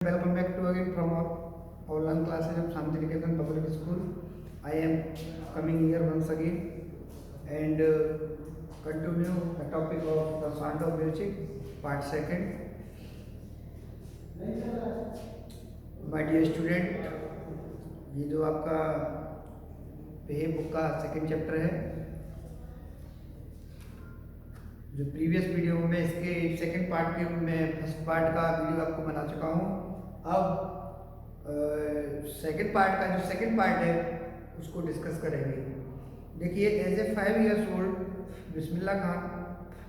Welcome back to again from our online classes of Shantiniketan Public School. I am coming here once again and continue the topic of the sound of music, part second. My dear student, ये जो आपका पे book का second chapter है, जो previous video में इसके second part के मैं फर्स्ट पार्ट का वीडियो आपको बना चुका हूँ। अब सेकंड पार्ट का जो सेकंड पार्ट है उसको डिस्कस करेंगे। देखिए, as a 5 years old Bismillah Khan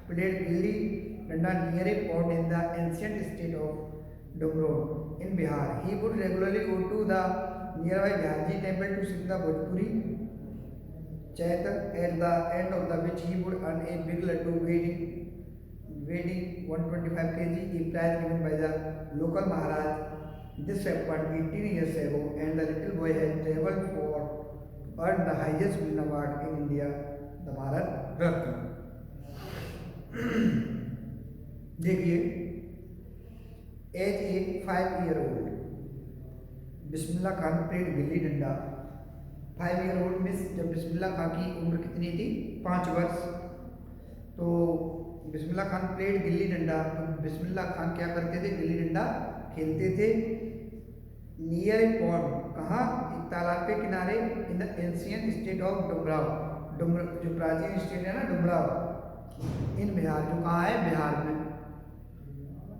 played gilli danda near a pond in the ancient state of Dumraon in Bihar. He would regularly go to the nearby Bihariji temple to sing the Bhojpuri chant, at the end of the which he would earn a big laddu weighing 125 kg, a prize given by the local Maharaj. This happened 18 years ago, and the little boy has travelled for earn the highest win award in India, the Bharat Ratna. देखिए, as a 5 year old Bismillah Khan played gilli danda. 5 year old miss जब बिस्मिल्लाह खान की उम्र कितनी थी? 5 वर्ष। तो बिस्मिल्लाह Khan played gilli डंडा, तो बिस्मिल्लाह खान क्या करते थे? गिल्ली डंडा खेलते थे। नियर पॉन्ड, कहाँ? एक तालाब के किनारे। इन the ancient state of Dumraon, जो प्राचीन स्टेट है ना डुमराव, इन बिहार, जो कहाँ है? बिहार में।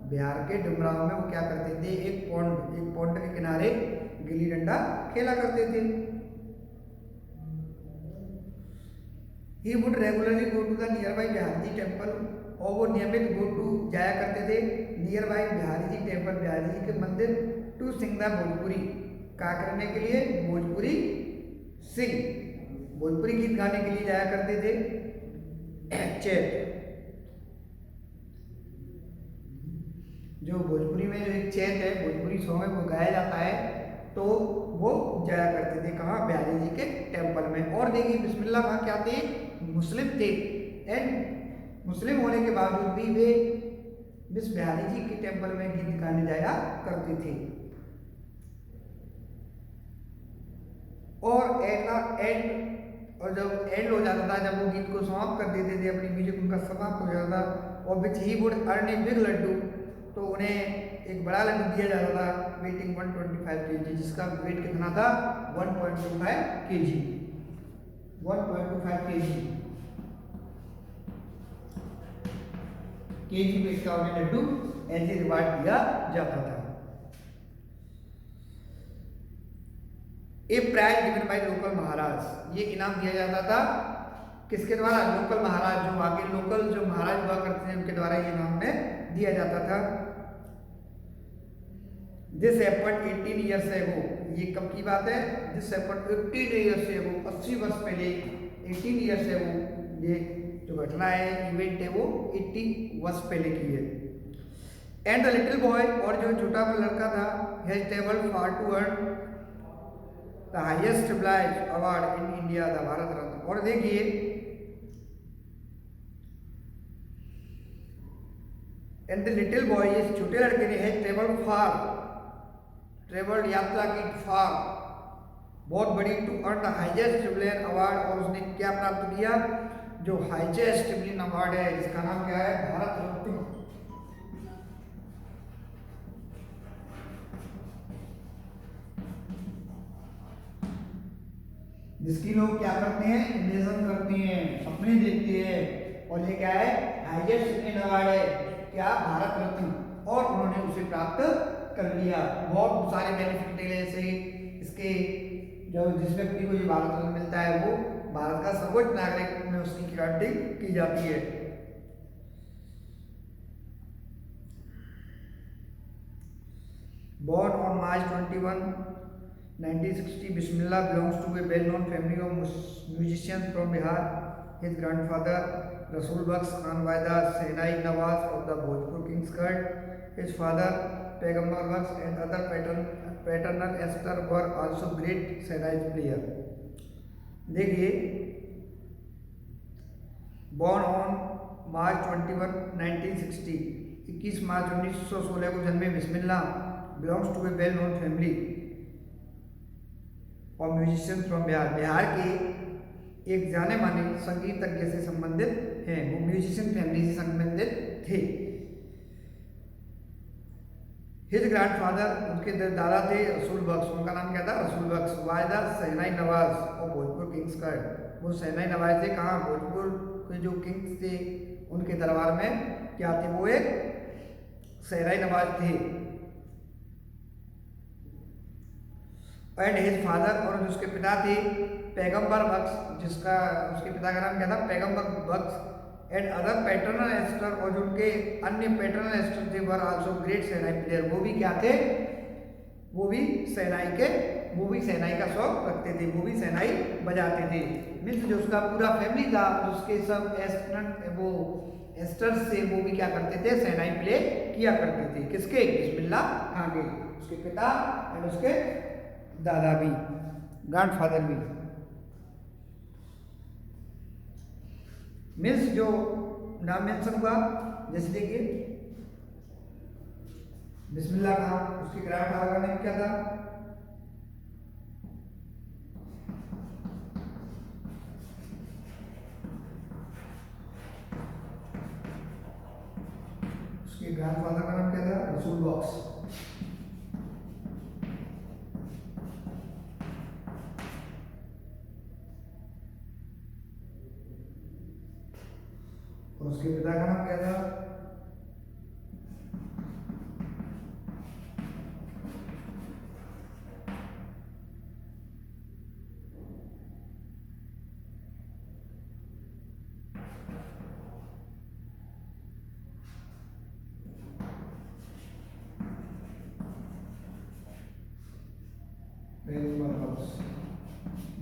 बिहार के डुमराव में वो क्या करते थे? एक पॉन्ड के किनारे गिल्ली डंडा खेला करते थे। He would regularly go to the nearby Bihari temple, और वो नियमित जाया करते थे nearby Bihari ji temple, Bihari ji के मंदिर, टू सिंग द भोजपुरी, क्या करने के लिए? भोजपुरी सिंग, भोजपुरी गीत गाने के लिए जाया करते थे। चैत, जो भोजपुरी में जो एक चैत है, भोजपुरी सॉन्ग है, वो गाया जाता है, तो वो जाया करते थे कहाँ? बिहारी जी के टेम्पल में। और देखिए, बिस्मिल्लाह खान क्या थे? मुस्लिम थे, एंड मुस्लिम होने के बावजूद भी वे मिस बिहारी जी के टेम्पल में गीत गाने जाया करते थे। और एंड, और जब एंड हो जाता था, जब वो गीत को समाप्त कर देते थे, अपनी म्यूजिक उनका समाप्त हो जाता था, और which he would earn a big laddu, तो उन्हें एक बड़ा लड्डू दिया जाता था वेटिंग 125 kg, जिसका वेट कितना था? 1.25 kg, 1.25 kg वेट का उन्हें लड्डू एज ए रिवार्ड दिया जाता था। ए प्राइज गिवन बाय लोकल महाराज, ये इनाम दिया जाता था किसके द्वारा? लोकल महाराज, जो आगे लोकल जो महाराज हुआ करते थे उनके द्वारा ये इनाम में दिया जाता था। दिस हैपेंड 18 years ago, ये कब की बात है? दिस हैपेंड 18 years ago, 80 वर्ष पहले। 18 years ago, ये जो घटना है, इवेंट है, वो 80 वर्ष पहले की है। एंड द लिटिल बॉय, और जो छोटा लड़का था, has travelled far to earn the highest civilised award in India, the Bharat Ratna. और देखिए, एंड द लिटिल बॉय, ये छोटे लड़के ने, हैज ट्रेवल्ड यात्रा की फार, बहुत बड़ी, to earn the highest civilian award, और उसने क्या प्राप्त किया? जो हाईएस्ट सिविलियन अवार्ड है, जिसका नाम क्या है? भारत रत्न। जिसकी लोग क्या करते हैं? इमेजिन करते हैं, सपने देखते हैं, और ये क्या है? हाईएस्ट सिविलियन अवार्ड है, क्या? भारत रत्न, और उन्होंने उसे प्राप्त कर लिया। बहुत सारे बेनिफिट है ऐसे इसके, जो जिस व्यक्ति को ये भारत रत्न मिलता है, वो भारत का सर्वोच्च नागरिक में उसकी गारंटी की जाती है। Born on March 21, 1960, Bismillah belongs to a well-known family of musicians from Bihar. His grandfather Rasul Baks Khan Waida Sehnai Nawaz of the Bhojpur King's Guard. His father Paigambar Baks and other paternal ancestors were also great Sehnai player. देखिए, born on March 21, 1960, 21 मार्च 1916 को जन्मे Bismillah belongs to a well known family और musician from Bihar. Bihar के एक जाने माने संगीतज्ञ से संबंधित हैं, वो म्यूजिशियन फैमिली से संबंधित थे। हिज ग्रैंडफादर, उनके दादा थे रसूल बख्श, उनका नाम क्या था? रसूल बख्श। वायदा शहनाई नवाज और भोजपुर किंग्स का, वो शहनाई नवाज थे कहाँ? भोजपुर के जो किंग्स थे उनके दरबार में क्या थे? वो एक शहनाई नवाज थे। एंड हिज फादर, और उसके पिता थे पैगंबर बख्श, जिसका उसके पिता का नाम क्या था? पैगंबर बख्श। एंड अदर पैटर्नल एस्टर, और जो उनके अन्य पैटर्नल एस्टर थे were also great shehnai player, वो भी क्या थे? वो भी शहनाई का शौक रखते थे, वो भी शहनाई बजाते थे। मीन्स जो उसका पूरा फैमिली था, उसके सब एस्टर्स से वो भी क्या करते थे? शहनाई प्ले किया करते थे। किसके? बिस्मिल्लाह खां के, उसके पिता एंड उसके दादा भी, ग्रैंडफादर भी। मीन्स जो नाम मेंशन हुआ, जैसे देखिए बिस्मिल्लाह खां, उसके ग्रैंडफादर का नेम क्या था? उसके ग्रैंडफादर का नाम क्या था? रसूल बख्श। और उसके पिता का नाम क्या था?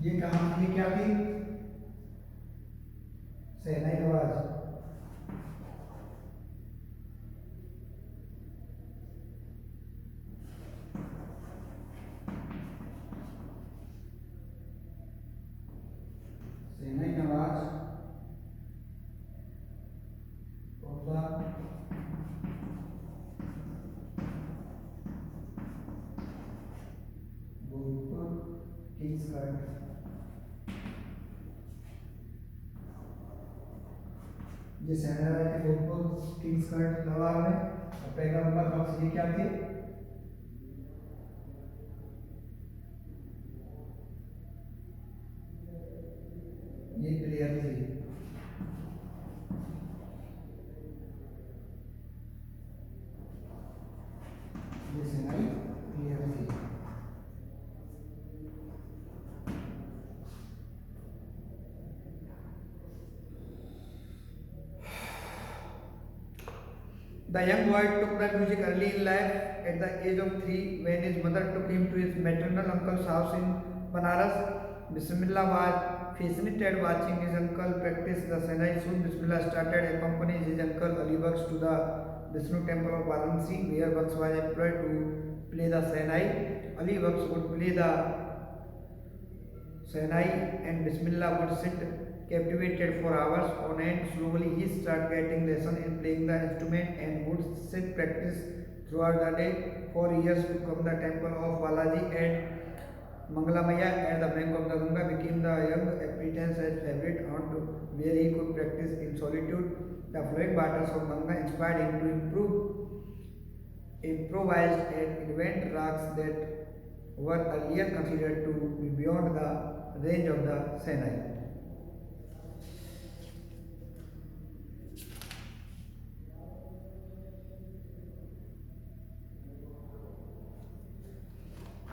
ये कहानी क्या थी? शहनाई नवाज। शहनाई नवाज किंग्स का, ये शहनाई थे भोजपुर किंग्स का दरबार में। और पैगंबर बख्श ये क्या थे? ये प्लेयर थे। ये शहनाई प्लेयर थे। The young boy took the music early in life. At the age of 3, when his mother took him to his maternal uncle's house in Banaras, Bismillah was fascinated watching his uncle practice the Sahnai. Soon Bismillah started accompanying his uncle Ali Baksh to the Vishnu temple of Varanasi, where Baksh was employed to play the Sahnai. Ali Baksh would play the Sahnai and Bismillah would sit captivated for hours on end. Slowly he started getting lesson in playing the instrument and would sit practice throughout the day. For years to come, the temple of Balaji and Mangalamaya at the bank of the Ganga became the young apprentice's favorite haunt, where he could practice in solitude. The flowing waters of Ganga inspired him to improvise and invent rags that were earlier considered to be beyond the range of the Sahnai.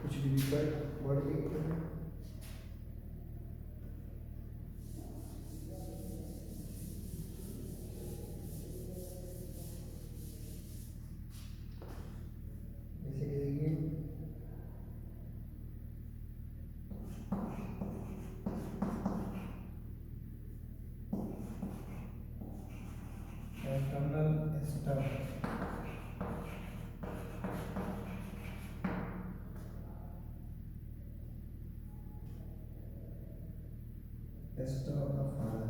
कुछ difficult word भी जैसे कि देखिए external ester, ester of the father,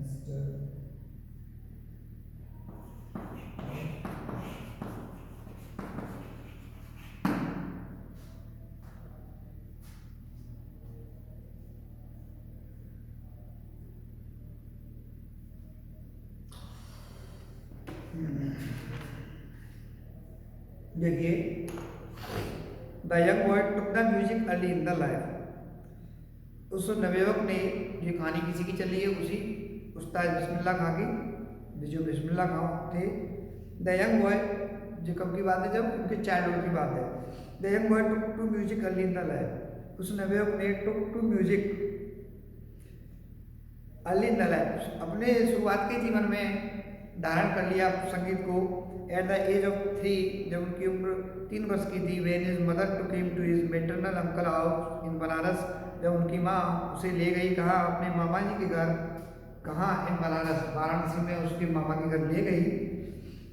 ester देखिए, the young boy took the music early in the life. उस नवयुवक ने, ये कहानी किसी की चल रही है, उसी उस्ताद बिस्मिल्लाह खां की, जो बिस्मिल्लाह खां थे। द यंग बॉय, जो कब की बात है, जब उनके चाइल्डहुड की बात है। The young boy took to music early in the life. उस नवयुवक ने took to music early in the life, अपने शुरुआत के जीवन में धारण कर लिया संगीत को। एट द एज ऑफ 3, जब उनकी उम्र 3 वर्ष की थी, when his mother took him to his maternal uncle house in Banaras. जब उनकी माँ उसे ले गई, कहाँ, अपने मामा जी के घर। कहाँ? इन बनारस, वाराणसी में उसके मामा के घर ले गई।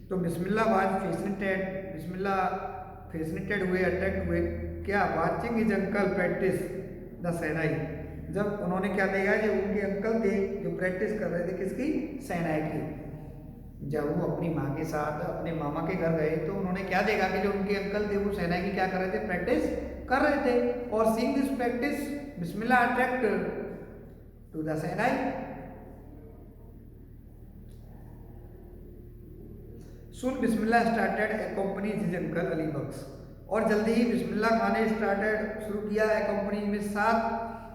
तो Bismillah was fascinated, Bismillah fascinated हुए, अट्रैक्ट हुए, क्या? Watching his uncle practise the shehnai. जब उन्होंने क्या देखा, जो उनके अंकल थे जो प्रैक्टिस कर रहे थे, किसकी? शहनाई की। जब वो अपनी माँ के साथ अपने मामा के घर गए, तो उन्होंने क्या देखा कि जो उनके अंकल थे वो शहनाई की क्या कर रहे थे? प्रैक्टिस कर रहे थे। और seeing this practice, Bismillah attract to the shehnai. Soon Bismillah started accompany his uncle Ali Bakhsh. और जल्दी ही बिस्मिल्लाह खान ने स्टार्टेड, शुरू किया, अकम्पनी में साथ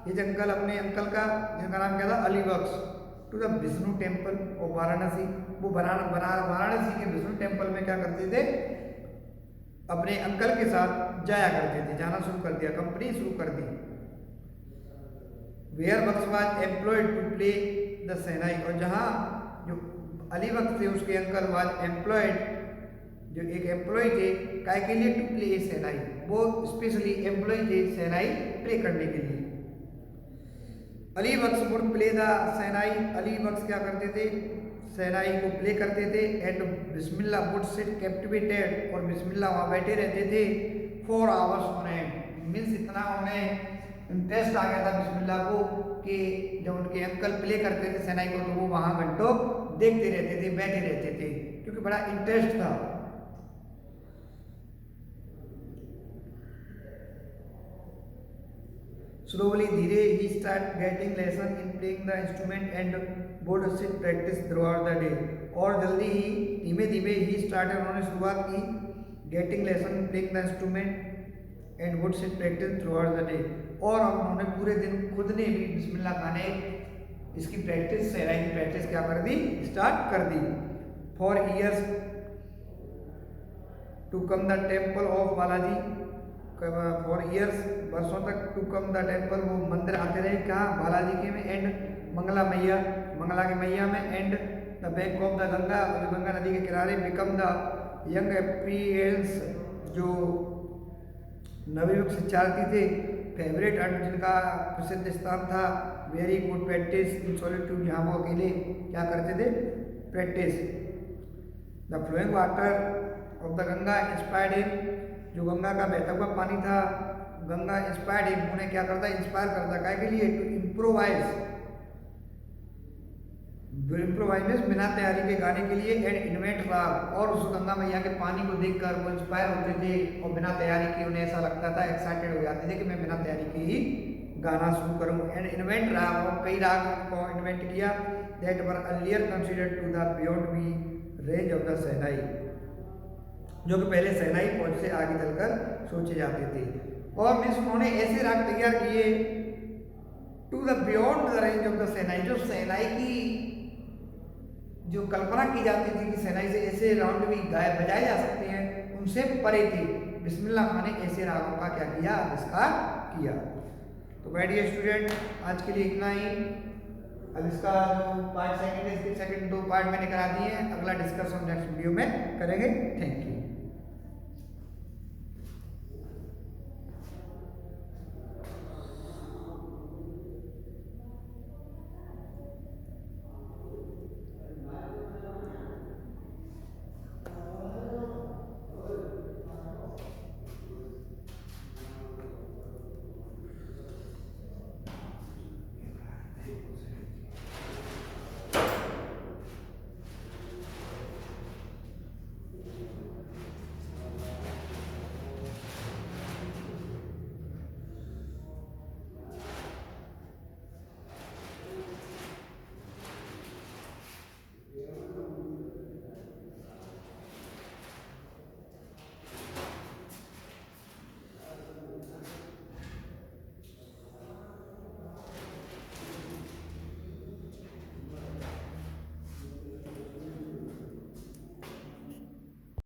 हिज अंकल, अपने अंकल का, जिनका नाम क्या था? Ali Bakhsh, to the Vishnu temple of Varanasi. वो वाराणसी के विष्णु टेम्पल में क्या करते थे? अपने अंकल के साथ जाया करते थे, जाना शुरू कर दिया, कंपनी शुरू कर दी। Where Bakhsh was employed to play the shehnai. और जहाँ जो अली बख्श थे, उसके अंकल वाज एम्प्लॉयड, जो एक एम्प्लॉय थे, काय के लिए? टू प्ले शहनाई। वो स्पेशली एम्प्लॉय थे शहनाई प्ले करने के लिए। अली बख्श वुड प्ले द शहनाई। अली बख्श क्या करते थे? शहनाई को प्ले करते थे। And Bismillah would sit captivated, और बिस्मिल्लाह वहाँ बैठे रहते थे 4 आवर्स ऑन एंड। मीन्स इतना उन्हें इंटरेस्ट आ गया था बिस्मिल्लाह को कि जब उनके अंकल प्ले करते थे शहनाई को, तो वो वहाँ घंटों देखते रहते थे, बैठे रहते थे, क्योंकि बड़ा इंटरेस्ट था। Slowly, धीरे, he start getting lesson in playing the instrument and would sit practice throughout the day. और जल्दी ही, धीमे धीमे, he started, उन्होंने शुरुआत की, getting lesson in playing the instrument and would sit practice throughout the day. और अब उन्होंने पूरे दिन खुद ने भी, बिस्मिल्लाह खान ने, इसकी प्रैक्टिस, शहनाई की प्रैक्टिस क्या कर दी? स्टार्ट कर दी। For years to come the temple of Balaji. For years, वर्षों तक, टू कम द टेम्पल, वो मंदिर आते रहे, कहाँ? बालाजी के में। एंड मंगला मैया, मंगला के मैया में। And the bank of the Ganga, जो गंगा नदी के किनारे। बिकम द यंग एप्रियंस, जो नवयुवक शिक्षार्थी थे। फेवरेट अड, जिनका प्रसिद्ध स्थान था। Very good practice in solitude, जहाँ वो अकेले क्या करते थे? Practice. The flowing water of the Ganga inspired him, जो गंगा का बहता हुआ पानी था, गंगा इंस्पायर्ड हिम, उन्हें क्या करता? इंस्पायर करता। काय के लिए? टू इम्प्रोवाइज, इम्प्रोवाइज बिना तैयारी के गाने के लिए। एंड इन्वेंट राग, और उस गंगा मैया के पानी को देखकर वो इंस्पायर होते थे, और बिना तैयारी के उन्हें ऐसा लगता था, एक्साइटेड हो जाते थे कि मैं बिना तैयारी के ही गाना शुरू करूँ। एंड इन्वेंट राग, और कई राग को इन्वेंट किया, that were earlier considered to the beyond be range of the shehnai, जो कि पहले शहनाई पहुंच से आगे चलकर सोचे जाते थे। और मीन्स उन्होंने ऐसे राग तैयार किए to the beyond the range of the shehnai, जो शहनाई की जो कल्पना की जाती थी कि शहनाई से ऐसे राउंड भी गाए बजाए जा सकते हैं, उनसे परे थे। बिस्मिल्लाह खान ने ऐसे रागों का क्या किया? आविष्कार किया। तो माय डियर स्टूडेंट, आज के लिए इतना ही। अब इसका जो पार्ट सेकंड है, इसके सेकंड 2 पार्ट मैंने करा दिए हैं, अगला डिस्कस हम नेक्स्ट वीडियो में करेंगे। Thank you.